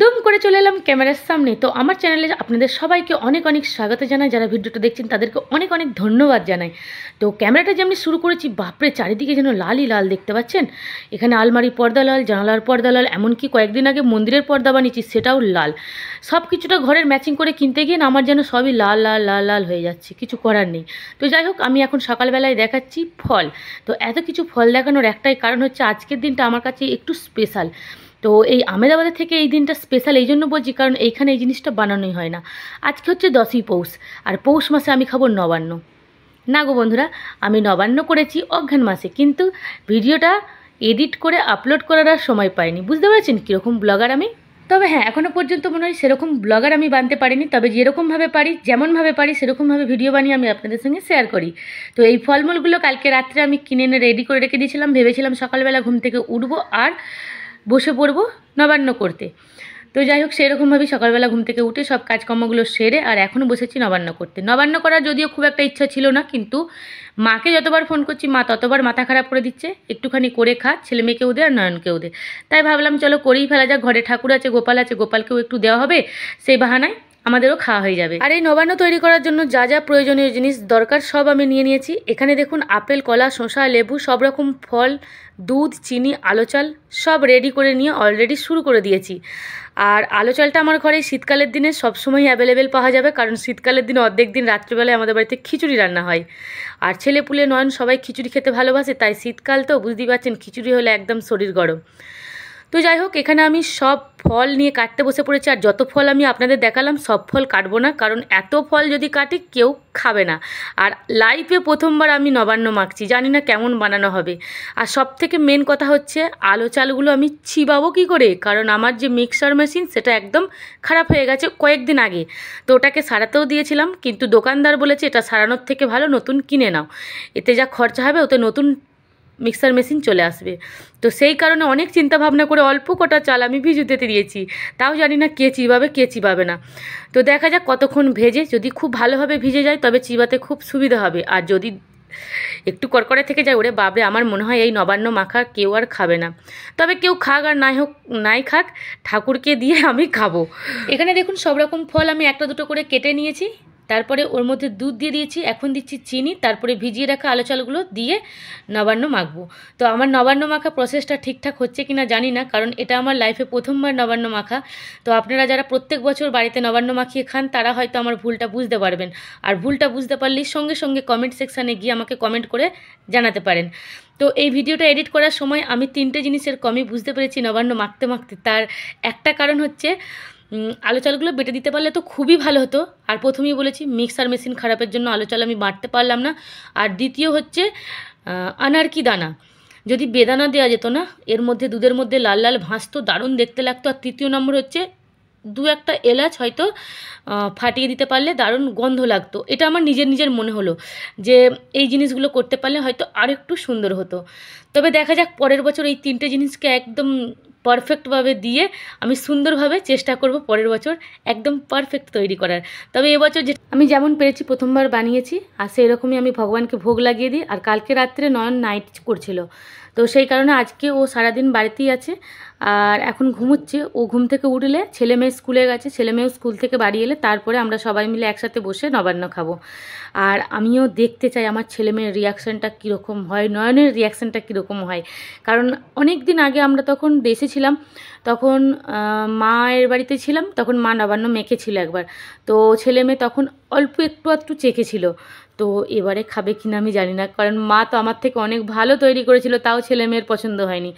দুম করে চলে এলাম ক্যামেরার সামনে। তো আমার চ্যানেলে আপনাদের সবাইকে অনেক অনেক স্বাগত জানাই। যারা ভিডিওটা দেখছেন তাদেরকে অনেক অনেক ধন্যবাদ জানাই। তো ক্যামেরাটা যে আমি শুরু করেছি, বাপরে চারিদিকে যেন লালই লাল, দেখতে পাচ্ছেন। এখানে আলমারির পর্দা লাল, জানালার পর্দা লাল, এমনকি কয়েকদিন আগে মন্দিরের পর্দা বানিয়েছি, সেটাও লাল। সব কিছুটা ঘরের ম্যাচিং করে কিনতে গিয়ে আমার যেন সবই লাল লাল লাল লাল হয়ে যাচ্ছে, কিছু করার নেই। তো যাই হোক, আমি এখন সকালবেলায় দেখাচ্ছি ফল। তো এত কিছু ফল দেখানোর একটাই কারণ হচ্ছে, আজকের দিনটা আমার কাছে একটু স্পেশাল। তো এই আমেদাবাদের থেকে এই দিনটা স্পেশাল এই জন্য বলছি, কারণ এইখানে এই জিনিসটা বানানোই হয় না। আজকে হচ্ছে 10ই পৌষ, আর পৌষ মাসে আমি খাবো নবান্ন। না গো বন্ধুরা, আমি নবান্ন করেছি অঘ্রাণ মাসে, কিন্তু ভিডিওটা এডিট করে আপলোড করার আর সময় পাইনি। বুঝতে পেরেছেন কীরকম ব্লগার আমি। তবে হ্যাঁ, এখনও পর্যন্ত মনে হয় সেরকম ব্লগার আমি বানতে পারিনি। তবে যেরকমভাবে পারি, যেমনভাবে পারি সেরকমভাবে ভিডিও বানিয়ে আমি আপনাদের সঙ্গে শেয়ার করি। তো এই ফলমূলগুলো কালকে রাত্রে আমি কিনে এনে রেডি করে রেখে দিয়েছিলাম। ভেবেছিলাম সকালবেলা ঘুম থেকে উঠবো আর বসে পড়বো নবান্ন করতে। তো যাই হোক, সেরকমভাবেই সকালবেলা ঘুম থেকে উঠে সব কাজকর্মগুলো সেরে আর এখনও বসেছি নবান্ন করতে। নবান্ন করার যদিও খুব একটা ইচ্ছা ছিল না, কিন্তু মাকে যতবার ফোন করছি মা ততবার মাথা খারাপ করে দিচ্ছে, একটুখানি করে খা, ছেলে মেয়েকেও দে আর নয়নকেও দে। তাই ভাবলাম চলো করেই ফেলা যাক। ঘরে ঠাকুর আছে, গোপাল আছে, গোপালকেও একটু দেওয়া হবে, সেই বাহানায় আমাদেরও খাওয়া হয়ে যাবে। আর এই নবান্ন তৈরি করার জন্য যা যা প্রয়োজনীয় জিনিস দরকার সব আমি নিয়ে নিয়েছি। এখানে দেখুন, আপেল, কলা, শসা, লেবু, সব রকম ফল, দুধ, চিনি, আলো চাল সব রেডি করে নিয়ে অলরেডি শুরু করে দিয়েছি। আর আলো চালটা আমার ঘরে শীতকালের দিনে সবসময় অ্যাভেলেবেল পাওয়া যাবে, কারণ শীতকালের দিনে অর্ধেক দিন রাত্রিবেলায় আমাদের বাড়িতে খিচুড়ি রান্না হয়। আর ছেলে পুলে নয়ন সবাই খিচুড়ি খেতে ভালোবাসে, তাই শীতকাল তো বুঝতেই পারছেন, খিচুড়ি হলে একদম শরীর গরম। তো যাই হোক, এখানে আমি সব ফল নিয়ে কাটতে বসে পড়েছি। আর যত ফল আমি আপনাদের দেখালাম সব ফল কাটবো না, কারণ এত ফল যদি কাটি কেউ খাবে না। আর লাইফে প্রথমবার আমি নবান্ন মাখছি, জানি না কেমন বানানো হবে। আর সব থেকে মেন কথা হচ্ছে, আলো চালগুলো আমি চিবাবো কী করে, কারণ আমার যে মিক্সার মেশিন সেটা একদম খারাপ হয়ে গেছে কয়েকদিন আগে। তো ওটাকে সারাতেও দিয়েছিলাম, কিন্তু দোকানদার বলেছে এটা সারানোর থেকে ভালো নতুন কিনে নাও, এতে যা খরচা হবে ওতে নতুন মিক্সার মেশিন চলে আসবে। তো সেই কারণে অনেক চিন্তা ভাবনা করে অল্প কটা চাল আমি ভিজুতে দিয়েছি, তাও জানি না কে চিবাবে কে চিবাবে না। তো দেখা যাক কতক্ষণ ভেজে, যদি খুব ভালোভাবে ভিজে যায় তবে চিবাতে খুব সুবিধা হবে, আর যদি একটু কড়কড়ে থেকে যায়, ওরে বাবরে, আমার মনে হয় এই নবান্ন মাখা কেউ আর খাবে না। তবে কেউ খাক আর নাই হোক, নাই খাক, ঠাকুরকে দিয়ে আমি খাবো। এখানে দেখুন সব রকম ফল আমি একটা দুটো করে কেটে নিয়েছি, তারপরে ওর মধ্যে দুধ দিয়ে দিয়েছি, এখন দিচ্ছি চিনি, তারপরে ভিজিয়ে রাখা আলো চালগুলো দিয়ে নবান্ন মাখবো। তো আমার নবান্ন মাখা প্রসেসটা ঠিকঠাক হচ্ছে কি না জানি না, কারণ এটা আমার লাইফে প্রথমবার নবান্ন মাখা। তো আপনারা যারা প্রত্যেক বছর বাড়িতে নবান্ন মাখিয়ে খান তারা হয়তো আমার ভুলটা বুঝতে পারবেন, আর ভুলটা বুঝতে পারলেই সঙ্গে সঙ্গে কমেন্ট সেকশানে গিয়ে আমাকে কমেন্ট করে জানাতে পারেন। তো এই ভিডিওটা এডিট করার সময় আমি 3টে জিনিসের কমই বুঝতে পেরেছি নবান্ন মাখতে মাখতে। তার একটা কারণ হচ্ছে, আলো চালগুলো বেটে দিতে পারলে তো খুবই ভালো হতো। আর প্রথমেই বলেছি মিক্সার মেশিন খারাপের জন্য আলো চাল আমি বাটতে পারলাম না। আর দ্বিতীয় হচ্ছে আনারকি দানা, যদি বেদানা দেওয়া যেত না, এর মধ্যে দুধের মধ্যে লাল লাল ভাসতো, দারুণ দেখতে লাগতো। আর তৃতীয় নম্বর হচ্ছে, দু একটা এলাচ হয়তো ফাটিয়ে দিতে পারলে দারুণ গন্ধ লাগতো। এটা আমার নিজের মনে হলো যে এই জিনিসগুলো করতে পারলে হয়তো আর একটু সুন্দর হতো। তবে দেখা যাক, পরের বছর এই 3টে জিনিসকে একদম পারফেক্টভাবে দিয়ে আমি সুন্দরভাবে চেষ্টা করব পরের বছর একদম পারফেক্ট তৈরি করার। তবে এবছর যে আমি যেমন পেরেছি প্রথমবার বানিয়েছি, আর সেই রকমই আমি ভগবানকে ভোগ লাগিয়ে দিই। আর কালকে রাত্রে নয়ন নাইট করছিল, তো সেই কারণে আজকে ও সারাদিন বাড়িতেই আছে। আর এখন ঘুমোচ্ছে। ও ঘুম থেকে উঠলে ছেলে মেয়ে স্কুলে গেছে, ছেলে মেয়েও স্কুল থেকে বাড়ি এলে তারপরে আমরা সবাই মিলে একসাথে বসে নবান্ন খাবো। আর আমিও দেখতে চাই আমার ছেলে মেয়ের রিয়াকশানটা কীরকম হয়, নয়নের রিয়াকশানটা কীরকম হয়। কারণ অনেক দিন আগে আমরা তখন দেশে ছিলাম, তখন মায়ের বাড়িতে ছিলাম, তখন মা নবান্ন মেখেছিল একবার। তো ছেলে মেয়ে তখন অল্প একটু চেখেছিল। তো এবারে খাবে কিনা আমি জানি না, কারণ মা তো আমার থেকে অনেক ভালো তৈরি করেছিল, তাও ছেলে মেয়ের পছন্দ হয়নি।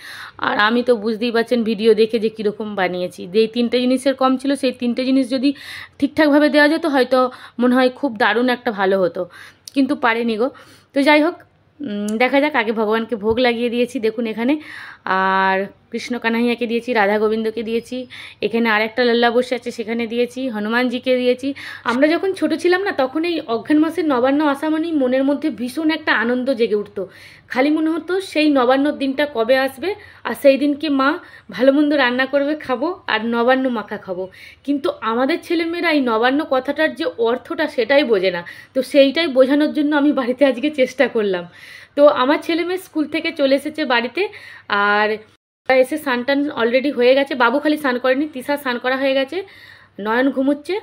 আর আমি তো বুঝতেই পারছেন ভিডিও দেখে যে কীরকম বানিয়েছি। যেই 3টে জিনিসের কম ছিল, সেই 3টে জিনিস যদি ঠিকঠাকভাবে দেওয়া যেত হয়তো মনে হয় খুব দারুণ একটা ভালো হতো, কিন্তু পারিনি গো। তো যাই হোক, দেখা যাক। আগে ভগবানকে ভোগ লাগিয়ে দিয়েছি দেখুন এখানে, আর কৃষ্ণ কানাইয়াকে দিয়েছি, রাধা গোবিন্দকে দিয়েছি, এখানে আরেকটা লাল্লা বসে আছে সেখানে দিয়েছি, হনুমানজিকে দিয়েছি। আমরা যখন ছোট ছিলাম না, তখন এই অঘ্রাণ মাসের নবান্ন আসা মানেই মনের মধ্যে ভীষণ একটা আনন্দ জেগে উঠতো। খালি মনে হতো সেই নবান্নর দিনটা কবে আসবে, আর সেই দিনকে মা ভালো মন্দ রান্না করবে, খাবো, আর নবান্ন মাখা খাবো। কিন্তু আমাদের ছেলেমেয়েরা এই নবান্ন কথাটার যে অর্থটা সেটাই বোঝে না। তো সেইটাই বোঝানোর জন্য আমি বাড়িতে আজকে চেষ্টা করলাম। তো আমার ছেলে মেয়ে স্কুল থেকে চলে এসেছে বাড়িতে, আর এসে স্নান টান অলরেডি হয়ে গেছে, বাবু খালি স্নান করেনি, তিশা স্নান করা হয়ে গেছে, নয়ন ঘুমোচ্ছে।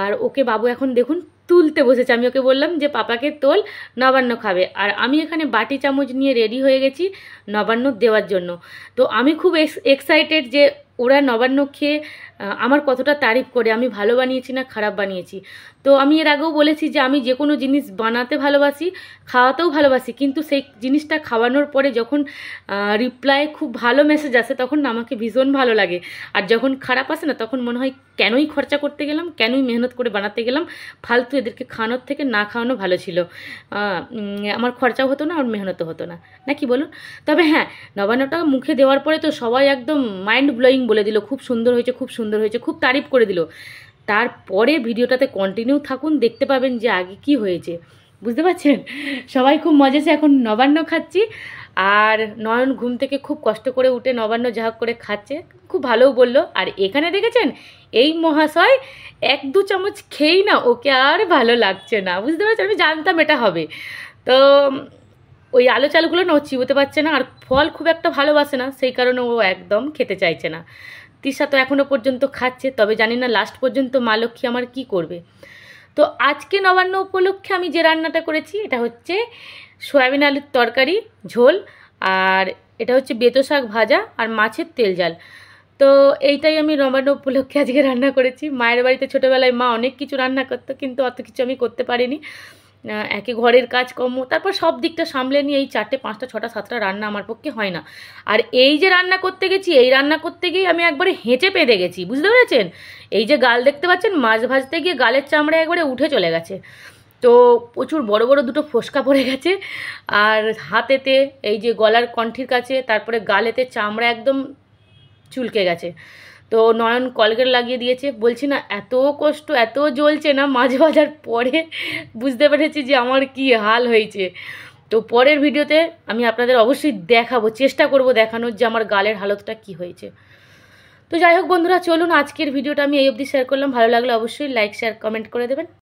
আর ওকে বাবু এখন দেখুন তুলতে বসেছে। আমি ওকে বললাম যে পাপাকে তোল, নবান্ন খাবে। আর আমি এখানে বাটি চামচ নিয়ে রেডি হয়ে গেছি নবান্ন দেওয়ার জন্য। তো আমি খুব এক্সাইটেড যে ওরা নবান্ন খেয়ে আমার কতটা তারিফ করে, আমি ভালো বানিয়েছি না খারাপ বানিয়েছি। তো আমি এর আগেও বলেছি যে আমি যে কোনো জিনিস বানাতে ভালোবাসি, খাওয়াতেও ভালোবাসি, কিন্তু সেই জিনিসটা খাওয়ানোর পরে যখন রিপ্লাই খুব ভালো মেসেজ আসে তখন না আমাকে ভীষণ ভালো লাগে। আর যখন খারাপ আসে না তখন মনে হয় কেনই খরচা করতে গেলাম, কেনই মেহনত করে বানাতে গেলাম, ফালতু এদেরকে খাওয়ানোর থেকে না খাওয়ানো ভালো ছিল। আমার খরচাও হতো না আর মেহনতও হতো না, নাকি বলুন? তবে হ্যাঁ, নবান্নটা মুখে দেওয়ার পরে তো সবাই একদম মাইন্ড ব্লোয়িং বলে দিল, খুব সুন্দর হয়েছে, খুব সুন্দর হয়েছে, খুব তারিফ করে দিল। তারপরে ভিডিওটাতে কন্টিনিউ থাকুন, দেখতে পাবেন যে আগে কি হয়েছে, বুঝতে পারছেন? সবাই খুব মজেছে, এখন নবান্ন খাচ্ছি। আর নয়ন ঘুম থেকে খুব কষ্ট করে উঠে নবান্ন যা হোক করে খাচ্ছে, খুব ভালোও বললো। আর এখানে দেখেছেন এই মহাশয় 1-2 চামচ খেয়েই না ওকে আর ভালো লাগছে না, বুঝতে পারছেন? আমি জানতাম এটা হবে। তো ওই আলো চালগুলো না ও চিবোতে পারছে না, আর ফল খুব একটা ভালোবাসে না, সেই কারণে ও একদম খেতে চাইছে না। তিশা তো এখনও পর্যন্ত খাচ্ছে, তবে জানি না লাস্ট পর্যন্ত মা লক্ষ্মী আমার কী করবে। তো আজকে নবান্ন উপলক্ষে আমি যে রান্নাটা করেছি এটা হচ্ছে সয়াবিন আলুর তরকারি ঝোল, আর এটা হচ্ছে বেতো শাক ভাজা আর মাছের তেল ঝাল। তো এইটাই আমি নবান্ন উপলক্ষে আজকে রান্না করেছি। মায়ের বাড়িতে ছোটোবেলায় মা অনেক কিছু রান্না করতো, কিন্তু অত কিছু আমি করতে পারিনি। একে ঘরের কাজকর্ম, তারপর সব দিকটা সামলে নিয়ে এই 4টে 5টা 6টা 7টা রান্না আমার পক্ষে হয় না। আর এই যে রান্না করতে গেছি, এই রান্না করতে গিয়ে আমি একবারে হেঁচে পেঁদে গেছি, বুঝতে পেরেছেন? এই যে গাল দেখতে পাচ্ছেন, মাছ ভাজতে গিয়ে গালের চামড়া একবারে উঠে চলে গেছে। তো প্রচুর বড় বড় দুটো ফোসকা পড়ে গেছে, আর হাতেতে এই যে গলার কণ্ঠির কাছে, তারপরে গালেতে চামড়া একদম চুলকে গেছে। তো নয়ন কলগেট লাগিয়ে দিয়েছে। বলছি না এত কষ্ট, এত জ্বলছে না মাছ ভাজার পরে বুঝতে পেরেছি যে আমার কি হাল হয়েছে। তো পরের ভিডিওতে আমি আপনাদের অবশ্যই দেখাবো, চেষ্টা করব দেখানোর যে আমার গালের হালতটা কি হয়েছে। তো যাই হোক বন্ধুরা, চলুন আজকের ভিডিওটা আমি এই অবধি শেয়ার করলাম। ভালো লাগলে অবশ্যই লাইক শেয়ার কমেন্ট করে দেবেন।